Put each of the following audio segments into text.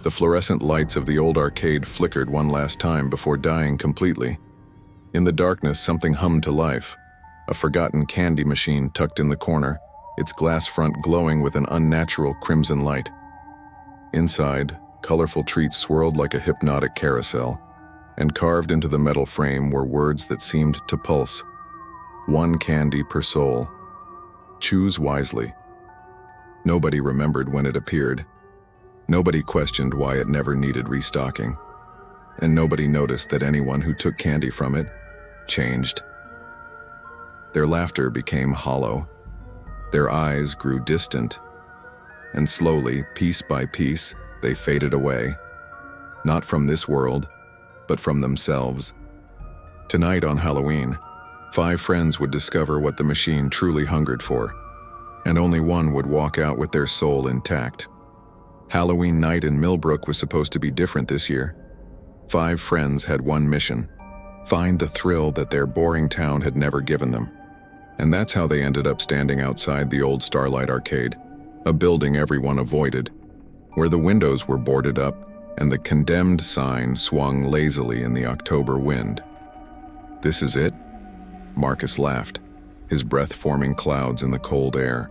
The fluorescent lights of the old arcade flickered one last time before dying completely. In the darkness, something hummed to life. A forgotten candy machine tucked in the corner, its glass front glowing with an unnatural crimson light. Inside, colorful treats swirled like a hypnotic carousel, and carved into the metal frame were words that seemed to pulse. 1 candy per soul. Choose wisely. Nobody remembered when it appeared. Nobody questioned why it never needed restocking. And nobody noticed that anyone who took candy from it changed. Their laughter became hollow. Their eyes grew distant. And slowly, piece by piece, they faded away. Not from this world, but from themselves. Tonight on Halloween, 5 friends would discover what the machine truly hungered for, and only one would walk out with their soul intact. Halloween night in Millbrook was supposed to be different this year. 5 friends had one mission: find the thrill that their boring town had never given them. And that's how they ended up standing outside the old Starlight Arcade, a building everyone avoided, where the windows were boarded up and the condemned sign swung lazily in the October wind. "This is it?" Marcus laughed, his breath forming clouds in the cold air.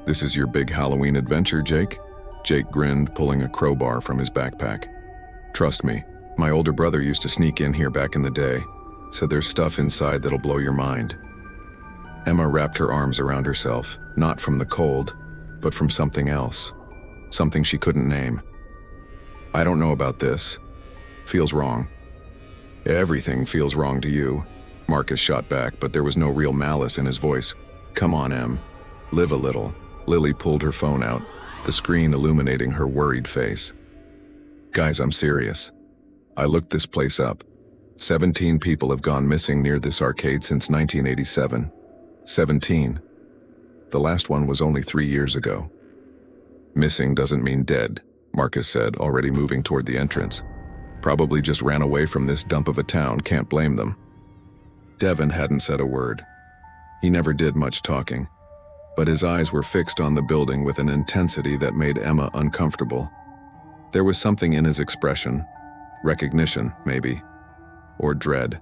"This is your big Halloween adventure, Jake?" Jake grinned, pulling a crowbar from his backpack. "Trust me, my older brother used to sneak in here back in the day. Said there's stuff inside that'll blow your mind." Emma wrapped her arms around herself, not from the cold, but from something else. Something she couldn't name. "I don't know about this. Feels wrong." "Everything feels wrong to you," Marcus shot back, but there was no real malice in his voice. "Come on, Em. Live a little." Lily pulled her phone out, the screen illuminating her worried face. "Guys, I'm serious. I looked this place up. 17 people have gone missing near this arcade since 1987. 17. The last one was only 3 years ago." "Missing doesn't mean dead," Marcus said, already moving toward the entrance. "Probably just ran away from this dump of a town, can't blame them." Devin hadn't said a word. He never did much talking, but his eyes were fixed on the building with an intensity that made Emma uncomfortable. There was something in his expression, recognition, maybe, or dread.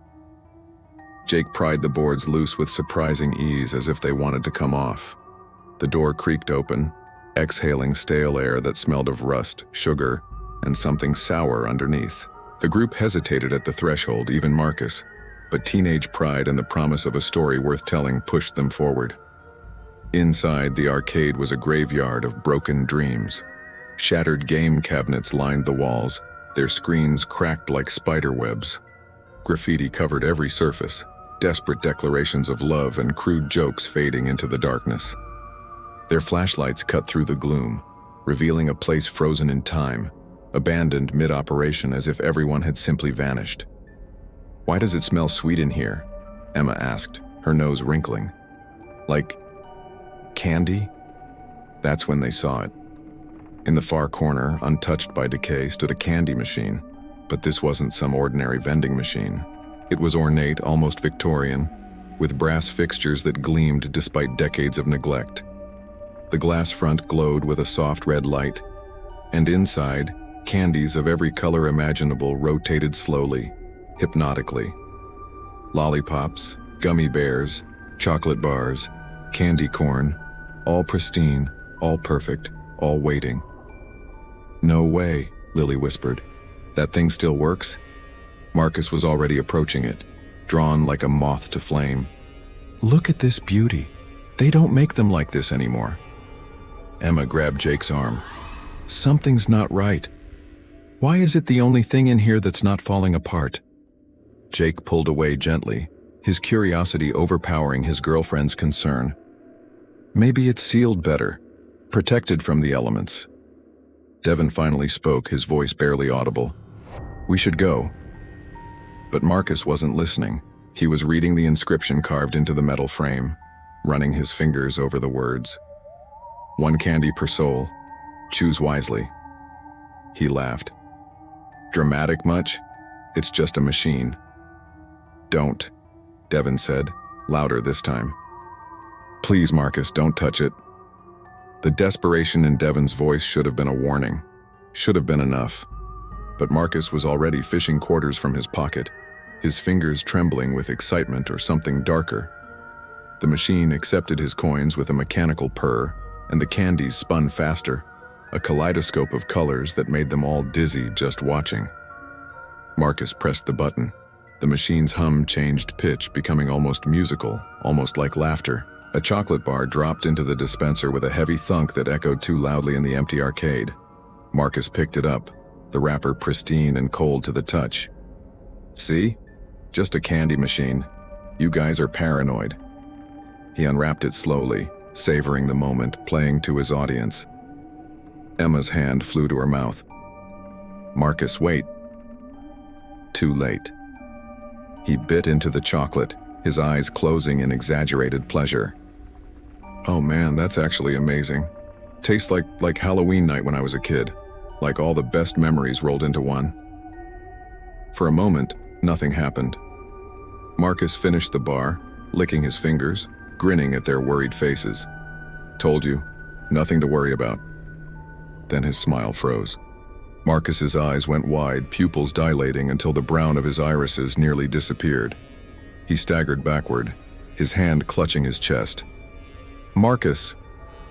Jake pried the boards loose with surprising ease, as if they wanted to come off. The door creaked open, exhaling stale air that smelled of rust, sugar, and something sour underneath. The group hesitated at the threshold, even Marcus, but teenage pride and the promise of a story worth telling pushed them forward. Inside, the arcade was a graveyard of broken dreams. Shattered game cabinets lined the walls, their screens cracked like spider webs. Graffiti covered every surface, desperate declarations of love and crude jokes fading into the darkness. Their flashlights cut through the gloom, revealing a place frozen in time, abandoned mid-operation as if everyone had simply vanished. "Why does it smell sweet in here?" Emma asked, her nose wrinkling. "Like candy?" That's when they saw it. In the far corner, untouched by decay, stood a candy machine, but this wasn't some ordinary vending machine. It was ornate, almost Victorian, with brass fixtures that gleamed despite decades of neglect. The glass front glowed with a soft red light, and inside, candies of every color imaginable rotated slowly, hypnotically. Lollipops, gummy bears, chocolate bars, candy corn, all pristine, all perfect, all waiting. "No way," Lily whispered. "That thing still works?" Marcus was already approaching it, drawn like a moth to flame. "Look at this beauty. They don't make them like this anymore." Emma grabbed Jake's arm. "Something's not right. Why is it the only thing in here that's not falling apart?" Jake pulled away gently, his curiosity overpowering his girlfriend's concern. "Maybe it's sealed better, protected from the elements." Devin finally spoke, his voice barely audible. "We should go." But Marcus wasn't listening. He was reading the inscription carved into the metal frame, running his fingers over the words. 1 candy per soul. Choose wisely." He laughed. "Dramatic much? It's just a machine." "Don't," Devin said, louder this time. "Please, Marcus, don't touch it." The desperation in Devin's voice should have been a warning. Should have been enough. But Marcus was already fishing quarters from his pocket, his fingers trembling with excitement or something darker. The machine accepted his coins with a mechanical purr, and the candies spun faster, a kaleidoscope of colors that made them all dizzy just watching. Marcus pressed the button. The machine's hum changed pitch, becoming almost musical, almost like laughter. A chocolate bar dropped into the dispenser with a heavy thunk that echoed too loudly in the empty arcade. Marcus picked it up, the wrapper pristine and cold to the touch. See? Just a candy machine. You guys are paranoid. He unwrapped it slowly, savoring the moment, playing to his audience. Emma's hand flew to her mouth. Marcus, wait. Too late. He bit into the chocolate, his eyes closing in exaggerated pleasure. Oh man, that's actually amazing. Tastes like Halloween night when I was a kid. Like all the best memories rolled into one. For a moment, nothing happened. Marcus finished the bar, licking his fingers, grinning at their worried faces. Told you, nothing to worry about. Then his smile froze. Marcus's eyes went wide, pupils dilating until the brown of his irises nearly disappeared. He staggered backward, his hand clutching his chest. Marcus!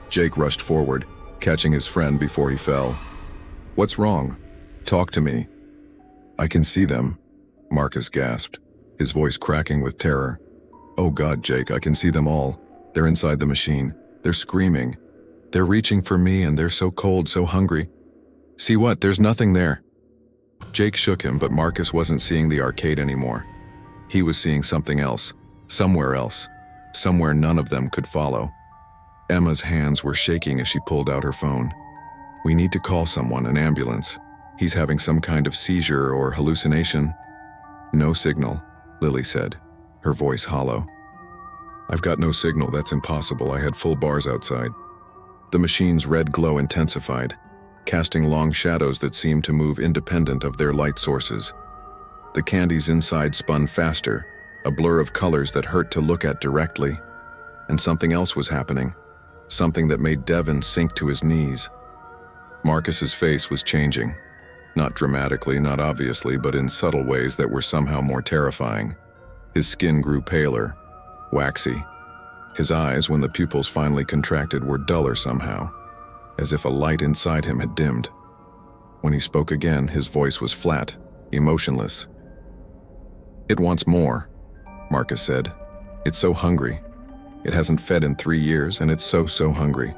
Jake rushed forward, catching his friend before he fell. What's wrong? Talk to me. I can see them, Marcus gasped, his voice cracking with terror. Oh God, Jake, I can see them all. They're inside the machine. They're screaming. They're reaching for me and they're so cold, so hungry. See what? There's nothing there. Jake shook him, but Marcus wasn't seeing the arcade anymore. He was seeing something else, somewhere none of them could follow. Emma's hands were shaking as she pulled out her phone. We need to call someone, an ambulance. He's having some kind of seizure or hallucination. No signal, Lily said, her voice hollow. I've got no signal, that's impossible. I had full bars outside. The machine's red glow intensified, casting long shadows that seemed to move independent of their light sources. The candies inside spun faster, a blur of colors that hurt to look at directly. And something else was happening, something that made Devin sink to his knees. Marcus's face was changing, not dramatically, not obviously, but in subtle ways that were somehow more terrifying. His skin grew paler, waxy. His eyes, when the pupils finally contracted, were duller somehow, as if a light inside him had dimmed. When he spoke again, his voice was flat, emotionless. It wants more, Marcus said. It's so hungry. It hasn't fed in 3 years, and it's so hungry.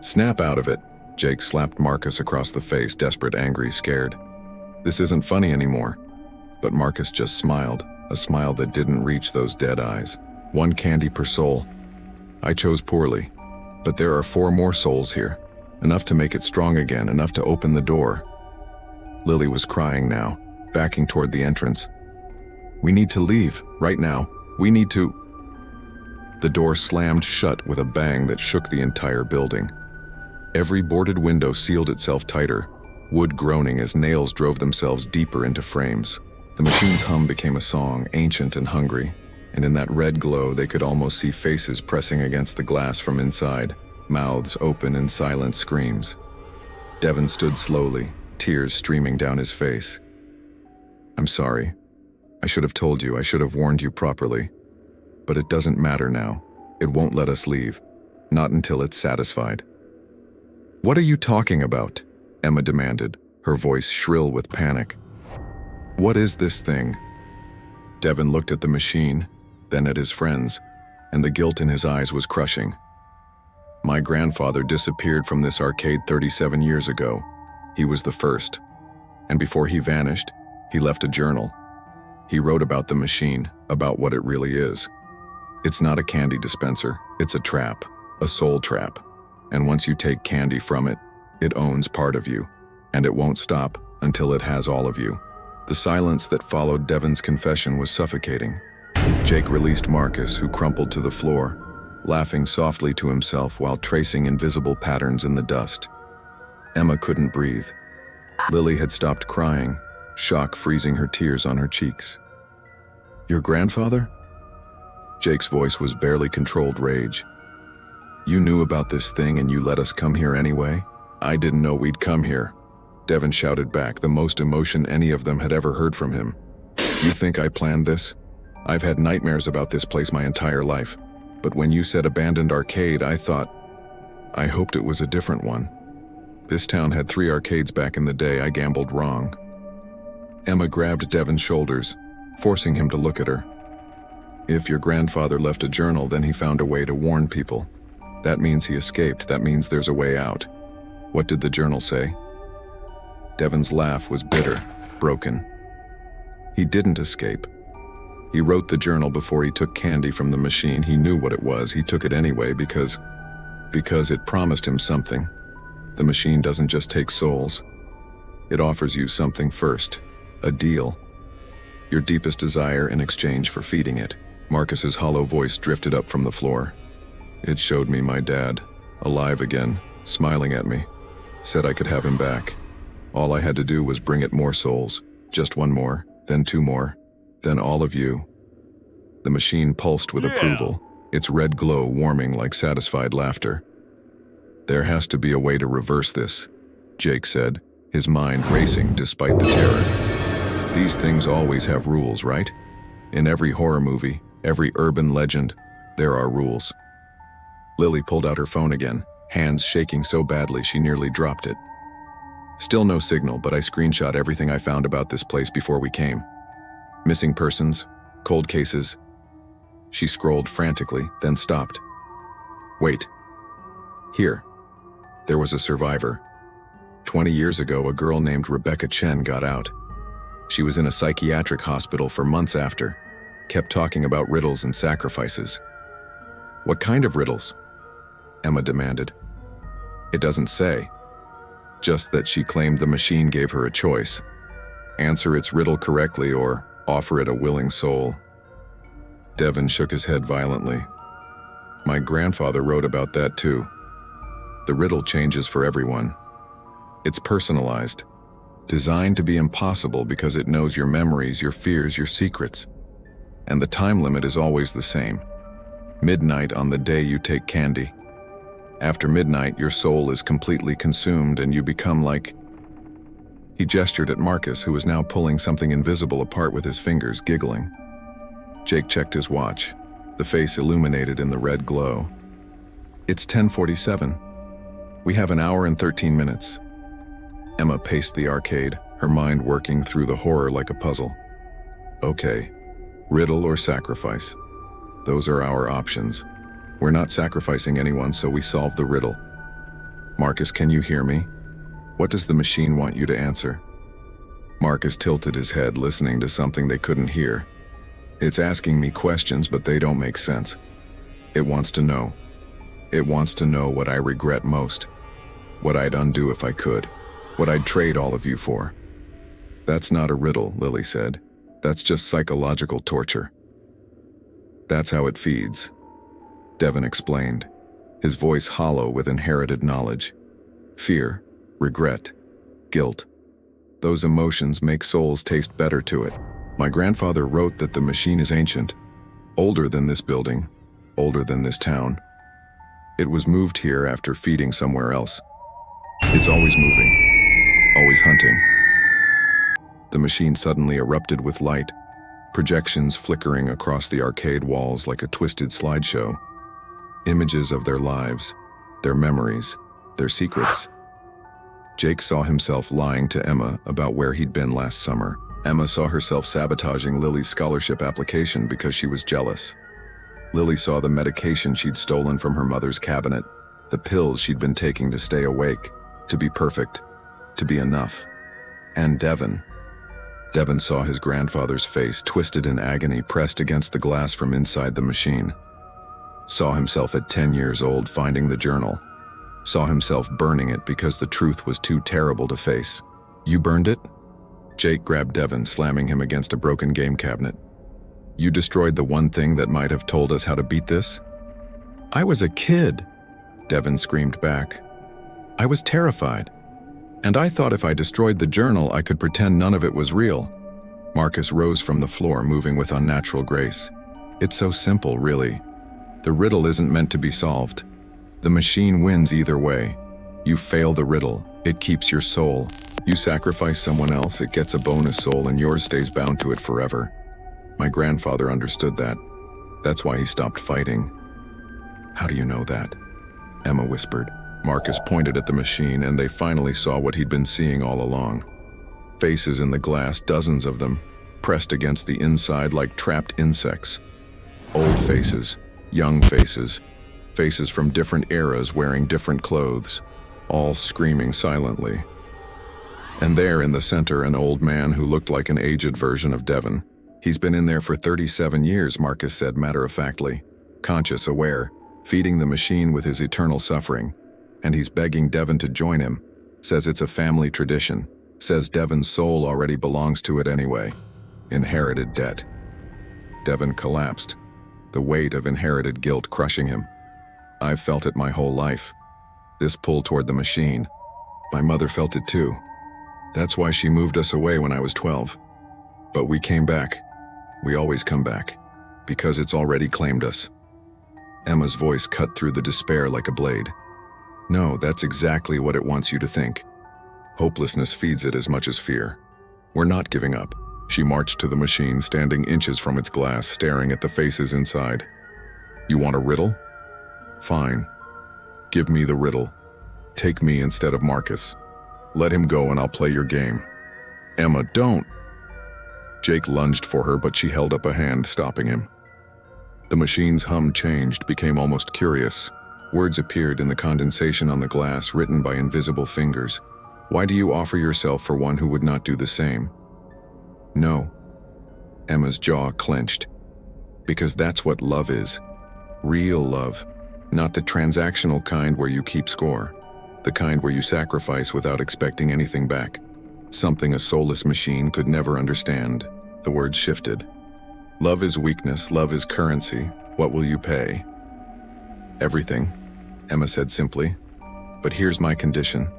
Snap out of it, Jake slapped Marcus across the face, desperate, angry, scared. This isn't funny anymore. But Marcus just smiled, a smile that didn't reach those dead eyes. 1 candy per soul. I chose poorly, but there are 4 more souls here. Enough to make it strong again, enough to open the door. Lily was crying now, backing toward the entrance. We need to leave, right now. We need to... The door slammed shut with a bang that shook the entire building. Every boarded window sealed itself tighter, wood groaning as nails drove themselves deeper into frames. The machine's hum became a song, ancient and hungry, and in that red glow they could almost see faces pressing against the glass from inside, mouths open in silent screams. Devin stood slowly, tears streaming down his face. I'm sorry. I should have told you, I should have warned you properly. But it doesn't matter now. It won't let us leave. Not until it's satisfied. What are you talking about? Emma demanded, her voice shrill with panic. What is this thing? Devin looked at the machine, then at his friends, and the guilt in his eyes was crushing. My grandfather disappeared from this arcade 37 years ago. He was the first. And before he vanished, he left a journal. He wrote about the machine, about what it really is. It's not a candy dispenser, it's a trap, a soul trap. And once you take candy from it, it owns part of you, and it won't stop until it has all of you. The silence that followed Devin's confession was suffocating. Jake released Marcus, who crumpled to the floor, laughing softly to himself while tracing invisible patterns in the dust. Emma couldn't breathe. Lily had stopped crying, shock freezing her tears on her cheeks. Your grandfather? Jake's voice was barely controlled rage. You knew about this thing and you let us come here anyway? I didn't know we'd come here. Devin shouted back, the most emotion any of them had ever heard from him. You think I planned this? I've had nightmares about this place my entire life. But when you said abandoned arcade, I hoped it was a different one. This town had 3 arcades back in the day. I gambled wrong. Emma grabbed Devin's shoulders, forcing him to look at her. If your grandfather left a journal, then he found a way to warn people. That means he escaped. That means there's a way out. What did the journal say? Devin's laugh was bitter, broken. He didn't escape. He wrote the journal before he took candy from the machine. He knew what it was. He took it anyway because it promised him something. The machine doesn't just take souls. It offers you something first, a deal. Your deepest desire in exchange for feeding it. Marcus's hollow voice drifted up from the floor. It showed me my dad, alive again, smiling at me. Said I could have him back. All I had to do was bring it more souls. Just 1 more, then 2 more, then all of you. The machine pulsed with approval, its red glow warming like satisfied laughter. There has to be a way to reverse this, Jake said, his mind racing despite the terror. These things always have rules, right? In every horror movie, every urban legend, there are rules. Lily pulled out her phone again, hands shaking so badly she nearly dropped it. Still no signal, but I screenshot everything I found about this place before we came. Missing persons, cold cases. She scrolled frantically, then stopped. Wait. Here. There was a survivor. 20 years ago, a girl named Rebecca Chen got out. She was in a psychiatric hospital for months after, kept talking about riddles and sacrifices. What kind of riddles? Emma demanded. It doesn't say. Just that she claimed the machine gave her a choice. Answer its riddle correctly or offer it a willing soul. Devin shook his head violently. My grandfather wrote about that too. The riddle changes for everyone. It's personalized, designed to be impossible because it knows your memories, your fears, your secrets. And the time limit is always the same. Midnight on the day you take candy. After midnight, your soul is completely consumed and you become like... He gestured at Marcus, who was now pulling something invisible apart with his fingers, giggling. Jake checked his watch, the face illuminated in the red glow. It's 10:47. We have an hour and 13 minutes. Emma paced the arcade, her mind working through the horror like a puzzle. Okay, riddle or sacrifice. Those are our options. We're not sacrificing anyone, so we solve the riddle. Marcus, can you hear me? What does the machine want you to answer? Marcus tilted his head, listening to something they couldn't hear. It's asking me questions, but they don't make sense. It wants to know. It wants to know what I regret most. What I'd undo if I could. What I'd trade all of you for. That's not a riddle, Lily said. That's just psychological torture. That's how it feeds. Devin explained, his voice hollow with inherited knowledge. Fear, regret, guilt. Those emotions make souls taste better to it. My grandfather wrote that the machine is ancient, older than this building, older than this town. It was moved here after feeding somewhere else. It's always moving, always hunting. The machine suddenly erupted with light, projections flickering across the arcade walls like a twisted slideshow. Images of their lives, their memories, their secrets. Jake saw himself lying to Emma about where he'd been last summer. Emma saw herself sabotaging Lily's scholarship application because she was jealous. Lily saw the medication she'd stolen from her mother's cabinet, the pills she'd been taking to stay awake, to be perfect, to be enough. And Devin. Devin saw his grandfather's face twisted in agony pressed against the glass from inside the machine. Saw himself at 10 years old finding the journal. Saw himself burning it because the truth was too terrible to face. You burned it? Jake grabbed Devin, slamming him against a broken game cabinet. You destroyed the one thing that might have told us how to beat this? I was a kid, Devin screamed back. I was terrified. And I thought if I destroyed the journal, I could pretend none of it was real. Marcus rose from the floor, moving with unnatural grace. It's so simple, really. The riddle isn't meant to be solved. The machine wins either way. You fail the riddle, it keeps your soul. You sacrifice someone else, it gets a bonus soul and yours stays bound to it forever. My grandfather understood that. That's why he stopped fighting. How do you know that? Emma whispered. Marcus pointed at the machine and they finally saw what he'd been seeing all along. Faces in the glass, dozens of them, pressed against the inside like trapped insects. Old faces, young faces, faces from different eras wearing different clothes, all screaming silently. And there in the center, an old man who looked like an aged version of Devon. He's been in there for 37 years, Marcus said matter-of-factly, conscious, aware, feeding the machine with his eternal suffering. And he's begging Devon to join him, says it's a family tradition, says Devon's soul already belongs to it anyway. Inherited debt. Devon collapsed, the weight of inherited guilt crushing him. I've felt it my whole life. This pull toward the machine. My mother felt it too. That's why she moved us away when I was 12. But we came back. We always come back. Because it's already claimed us. Emma's voice cut through the despair like a blade. No, that's exactly what it wants you to think. Hopelessness feeds it as much as fear. We're not giving up. She marched to the machine, standing inches from its glass, staring at the faces inside. You want a riddle? Fine. Give me the riddle. Take me instead of Marcus. Let him go and I'll play your game. Emma, don't. Jake lunged for her, but she held up a hand, stopping him. The machine's hum changed, became almost curious. Words appeared in the condensation on the glass, written by invisible fingers. Why do you offer yourself for one who would not do the same? No. Emma's jaw clenched. Because that's what love is. Real love. Not the transactional kind where you keep score. The kind where you sacrifice without expecting anything back. Something a soulless machine could never understand. The words shifted. Love is weakness, love is currency. What will you pay? Everything, Emma said simply. But here's my condition.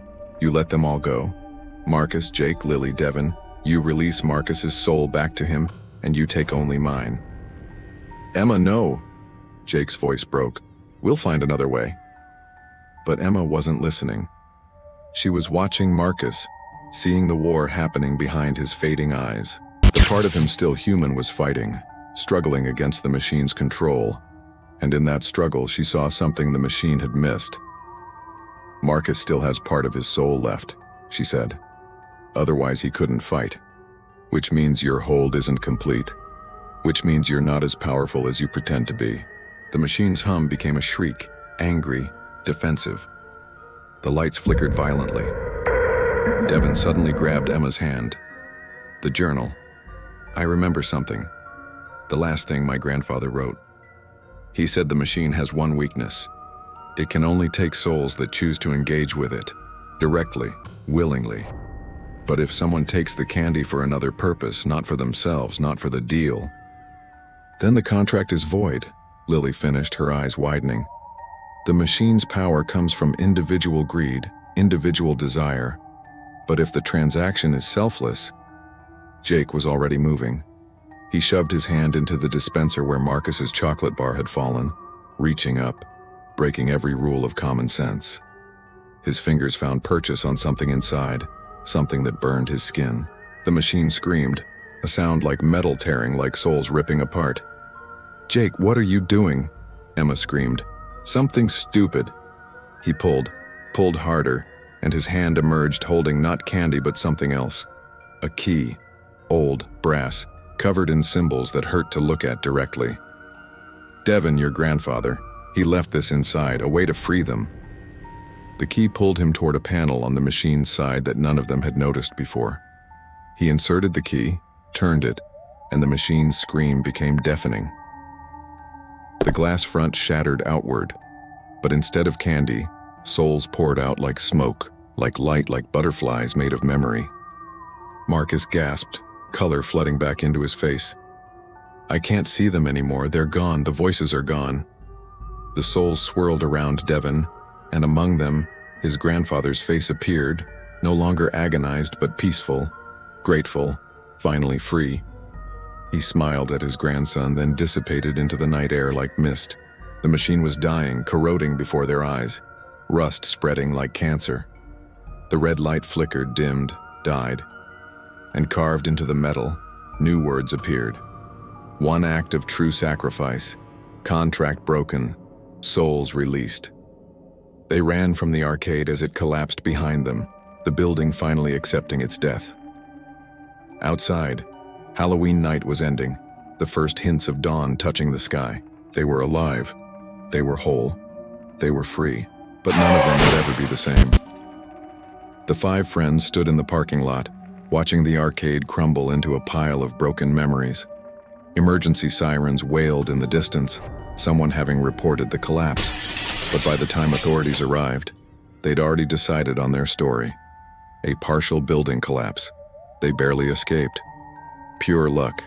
You let them all go. Marcus, Jake, Lily, Devon. You release Marcus's soul back to him, and you take only mine. Emma, no. Jake's voice broke. We'll find another way. But Emma wasn't listening. She was watching Marcus, seeing the war happening behind his fading eyes. The part of him still human was fighting, struggling against the machine's control. And in that struggle, she saw something the machine had missed. Marcus still has part of his soul left, she said. Otherwise, he couldn't fight. Which means your hold isn't complete. Which means you're not as powerful as you pretend to be. The machine's hum became a shriek, angry, defensive. The lights flickered violently. Devon suddenly grabbed Emma's hand. The journal. I remember something. The last thing my grandfather wrote. He said the machine has one weakness. It can only take souls that choose to engage with it, directly, willingly. But if someone takes the candy for another purpose, not for themselves, not for the deal, then the contract is void, Lily finished, her eyes widening. The machine's power comes from individual greed, individual desire. But if the transaction is selfless, Jake was already moving. He shoved his hand into the dispenser where Marcus's chocolate bar had fallen, reaching up, breaking every rule of common sense. His fingers found purchase on something inside, something that burned his skin. The machine screamed, a sound like metal tearing, like souls ripping apart. Jake, what are you doing? Emma screamed. Something stupid. He pulled harder, and his hand emerged holding not candy but something else. A key, old, brass, covered in symbols that hurt to look at directly. Devon, your grandfather, he left this inside, a way to free them. The key pulled him toward a panel on the machine's side that none of them had noticed before. He inserted the key, turned it, and the machine's scream became deafening. The glass front shattered outward, but instead of candy, souls poured out like smoke, like light, like butterflies made of memory. Marcus gasped, color flooding back into his face. I can't see them anymore, they're gone, the voices are gone. The souls swirled around Devon, and among them, his grandfather's face appeared, no longer agonized but peaceful, grateful, finally free. He smiled at his grandson, then dissipated into the night air like mist. The machine was dying, corroding before their eyes, rust spreading like cancer. The red light flickered, dimmed, died. And carved into the metal, new words appeared. One act of true sacrifice, contract broken, souls released. They ran from the arcade as it collapsed behind them, the building finally accepting its death. Outside, Halloween night was ending, the first hints of dawn touching the sky. They were alive, they were whole, they were free, but none of them would ever be the same. The 5 friends stood in the parking lot, watching the arcade crumble into a pile of broken memories. Emergency sirens wailed in the distance, someone having reported the collapse. But by the time authorities arrived, they'd already decided on their story. A partial building collapse. They barely escaped. Pure luck.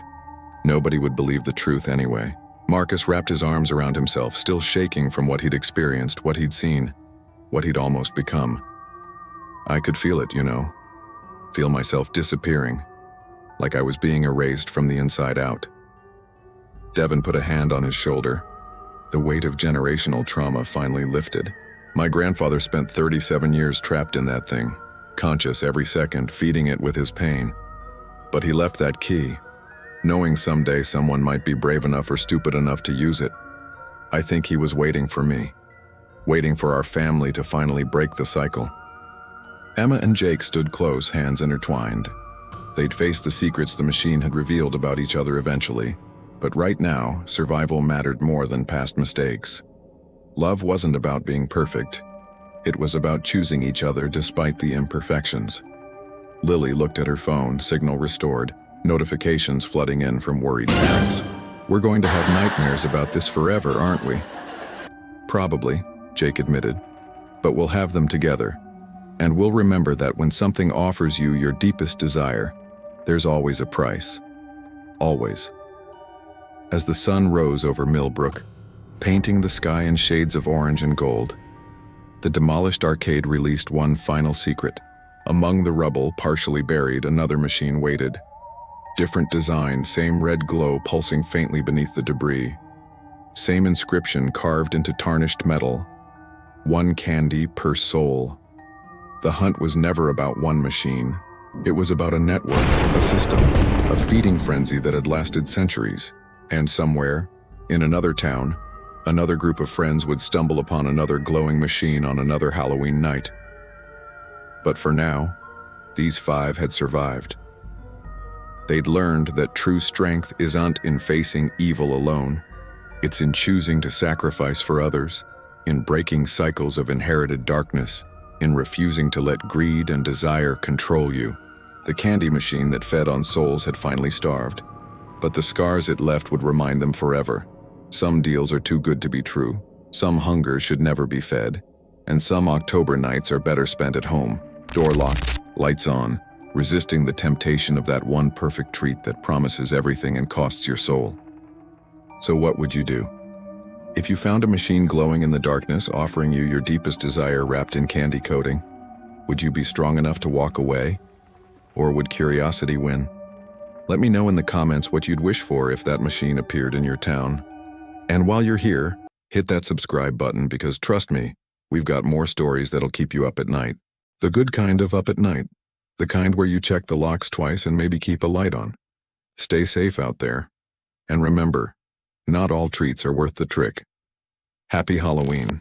Nobody would believe the truth anyway. Marcus wrapped his arms around himself, still shaking from what he'd experienced, what he'd seen, what he'd almost become. I could feel it, you know. Feel myself disappearing, like I was being erased from the inside out. Devin put a hand on his shoulder. The weight of generational trauma finally lifted. My grandfather spent 37 years trapped in that thing, conscious every second, feeding it with his pain. But he left that key, knowing someday someone might be brave enough or stupid enough to use it. I think he was waiting for me, waiting for our family to finally break the cycle. Emma and Jake stood close, hands intertwined. They'd faced the secrets the machine had revealed about each other eventually, but right now, survival mattered more than past mistakes. Love wasn't about being perfect. It was about choosing each other despite the imperfections. Lily looked at her phone, signal restored, notifications flooding in from worried parents. We're going to have nightmares about this forever, aren't we? Probably, Jake admitted, but we'll have them together. And we'll remember that when something offers you your deepest desire, there's always a price. Always. As the sun rose over Millbrook, painting the sky in shades of orange and gold, the demolished arcade released one final secret. Among the rubble, partially buried, another machine waited. Different design, same red glow pulsing faintly beneath the debris. Same inscription carved into tarnished metal. 1 candy per soul. The hunt was never about one machine. It was about a network, a system, a feeding frenzy that had lasted centuries. And somewhere, in another town, another group of friends would stumble upon another glowing machine on another Halloween night. But for now, these 5 had survived. They'd learned that true strength isn't in facing evil alone. It's in choosing to sacrifice for others, in breaking cycles of inherited darkness, in refusing to let greed and desire control you. The candy machine that fed on souls had finally starved, but the scars it left would remind them forever. Some deals are too good to be true, some hunger should never be fed, and some October nights are better spent at home, door locked, lights on, resisting the temptation of that one perfect treat that promises everything and costs your soul. So what would you do? If you found a machine glowing in the darkness, offering you your deepest desire wrapped in candy coating, would you be strong enough to walk away? Or would curiosity win? Let me know in the comments what you'd wish for if that machine appeared in your town. And while you're here, hit that subscribe button because trust me, we've got more stories that'll keep you up at night. The good kind of up at night. The kind where you check the locks twice and maybe keep a light on. Stay safe out there. And remember, not all treats are worth the trick. Happy Halloween.